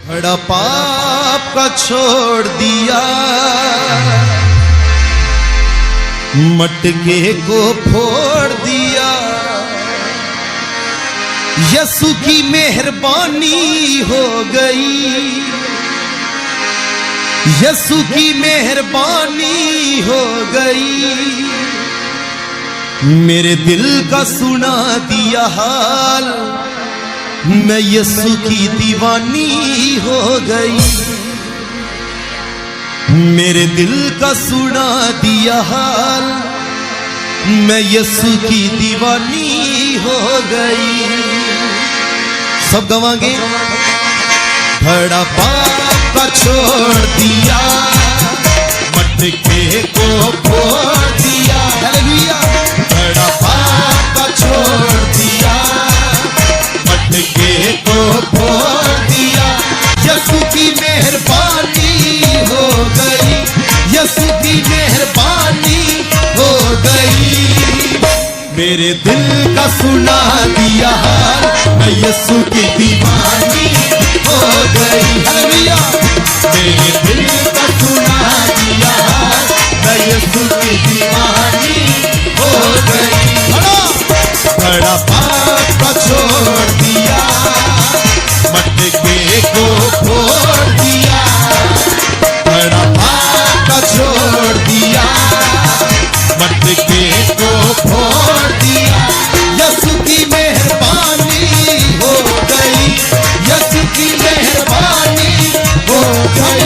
बड़ा पाप का छोड़ दिया, मटके को फोड़ दिया। यसु की मेहरबानी हो गई, यसु की मेहरबानी हो गई। मेरे दिल का सुना दिया हाल, मैं यसु की दीवानी हो गई। मेरे दिल का सुना दिया हाल, मैं यसु की दीवानी हो गई। सब गवाएंगे। बड़ा पाप का छोड़ दिया, मटके को फोड़ दिया। हालेलुया। बड़ा पाप का छोड़ दिया, मटके को फोड़ दिया। यसु की मेहरबानी हो गई, यसु की मेहरबानी हो गई। मेरे दिल का सुना दिया हाल, मैं यसु की दीवानी हो गई। हालेलुया। मेरे दिल का सुना दिया हाल, मैं यसु की दीवानी हो गई। बड़ा पाप का छोड़ दिया, मटके को फोड़ दिया। बड़ा पाप का छोड़ दिया, मटके को फोड़ दिया। यसु की मेहरबानी हो गई, यसु की मेहरबानी हो गई।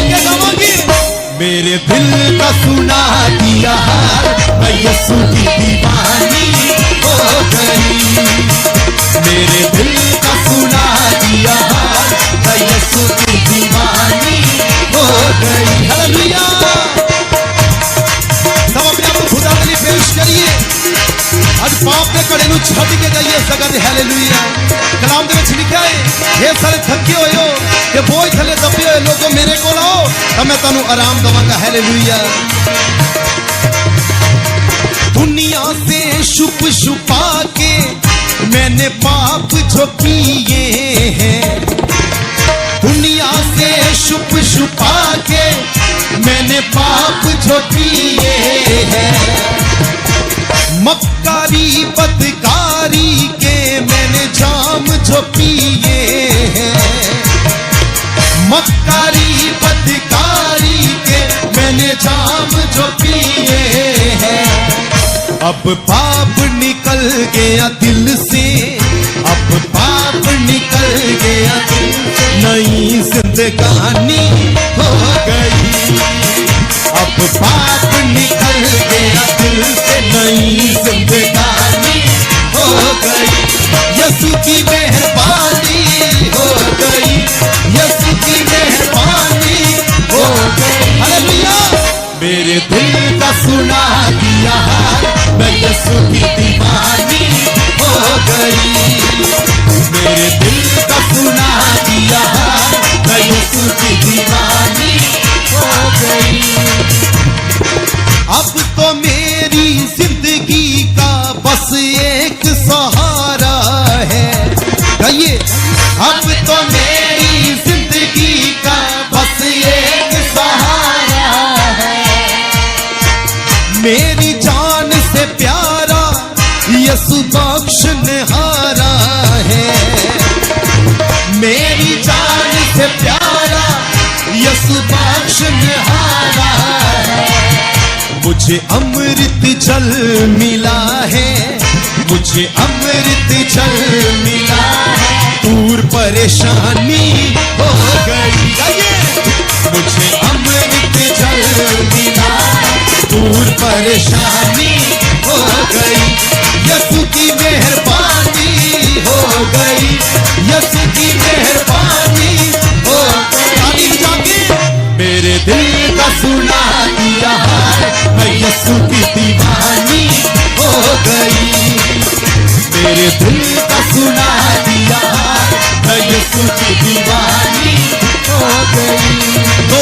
मेरे दिल का सुना दिया हाल, मैं यसु की दीवानी हो गई। मेरे दिल का सुना दिया हाल, मैं यसु की दीवानी हो गई। हालेलुया। सब अपने आप को खुदा के लिए पेश करिए। आज पाप के कड़े नूं छड्ड के जाइए सगन। हालेलुया। कलाम दे विच लिखिया है, हे सारे थके होए हो ते बोझ थले दबे होए लोगों, मेरे कोल आओ तां मैं तुहानूं आराम दवांगा। हालेलुया। दुनिया से छुप छुपा के मैंने पाप जो किए हैं, दुनिया से छुप छुपा के मैंने पाप जो किए हैं। मक्कारी बदकारी के मैंने जाम जो पिए हैं, मक्कारी बदकारी के मैंने जाम जो पिए हैं। अब पाप निकल गया दिल से, अब पाप निकल गया दिल से, नई जिंदगानी हो गई। अब पाप निकल गया दिल से, नई जिंदगानी हो गई। यसु की मेहरबानी हो गई, यसु की मेहरबानी हो गई। हालेलुया। मेरे दिल का सुना दिया हाल, मैं यसु की दीवानी हो गई। मेरे दिल का सुना दिया हाल, मैं यसु की दीवानी हो गई। अब तो मेरी जिंदगी का बस एक सहारा है। कहिए, अब तो मेरी जिंदगी का बस एक सहारा है। मेरी जान से प्यारा यसु बख्शनहारा है। मेरी जान से प्यारा यसु बख्शनहारा है। मुझे अमृत जल मिला है, मुझे अमृत जल मिला है। दूर परेशानी हो गई। मुझे अमृत जल मिला है, दूर परेशानी हो गई। यसु की मेहरबानी हो गई, यसु की मेहरबानी हो गई। मेरे दिल का सुना दिया हाल, मैं यसु की दीवानी हो गई। मेरे दिल का सुना दिया हाल, मैं यसु की दीवानी हो गई। तो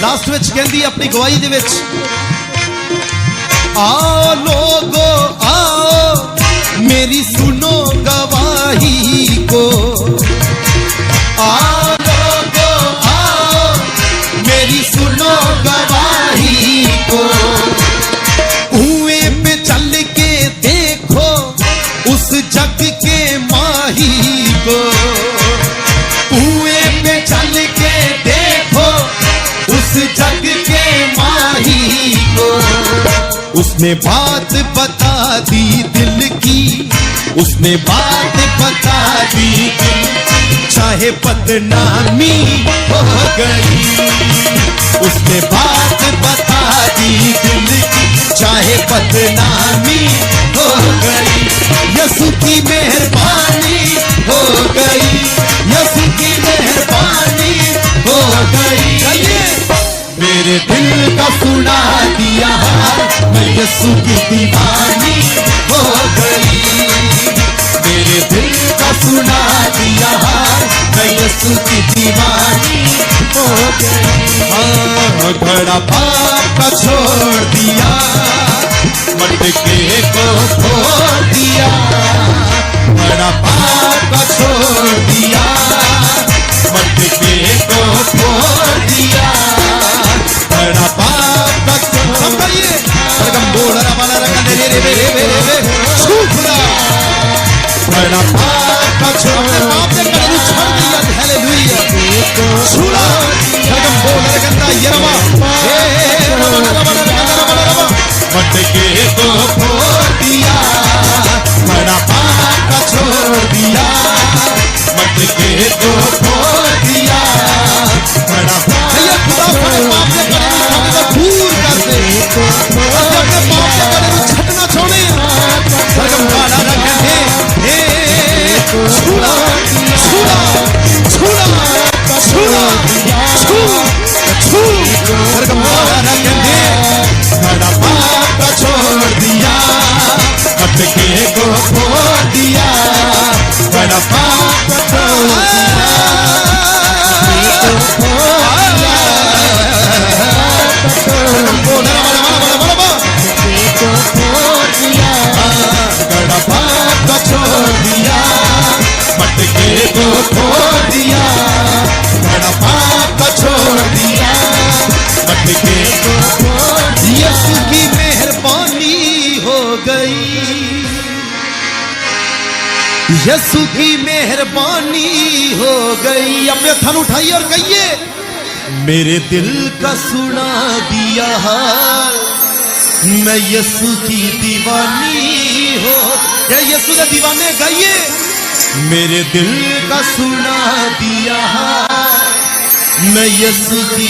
लास्ट विच कहंदी अपनी गवाही दे विच, आओ लोगो आओ मेरी सुनो गवाही को, आओ उसने बात बता दी दिल की, उसने बात बता दी दिल, चाहे बदनामी हो गई। उसने बात बता दी दिल की, चाहे बदनामी हो गई। यसु की मेहरबानी हो गई, यसु की मेहरबानी हो गई। मेरे दिल का सुना दिया हाल, मैं यसु की दीवानी हो गई। मेरे दिल का सुना दिया हाल, मैं यसु की दीवानी हो गई। हाँ, घड़ा पाप का छोड़ दिया, मटके को फोड़ दिया। घड़ा पाप का छोड़ दिया, मटके को फोड़ दिया। घड़ा पाप का छोड़ दिया, घड़ा पाप का छोड़ दिया। हालेलुया, छुड़ा खत्म बोल रगंदा यरवा, मटके को फोड़ दिया। घड़ा पाप का छोड़ दिया, मटके को फोड़ दिया। घड़ा खुदा पाप से करे दूर कर दे, अपने पाप से करे छटना छोड़े। सरगम गाना रखे हे छुड़ा छुड़ा छुड़ा छुड़ा छू छू। सरगम गाना रखे घड़ा पाप का छोड़ दिया, मटके को फोड़ दिया। घड़ा पाप का छोड़ दिया, घड़ा पाप का छोड़ दिया, मटके को फोड़ दिया। घड़ा पाप का छोड़ दिया, मटके को फोड़ दिया। यीशु की मेहरबानी हो गई, यीशु की मेहरबानी हो गई। अपने थन उठाइए और कहिए, मेरे दिल का सुना दिया हाल, मैं यीशु की दीवानी हो। क्या यीशु के दीवाने गाइए, मेरे दिल का सुना दिया हाल, मैं यीशु की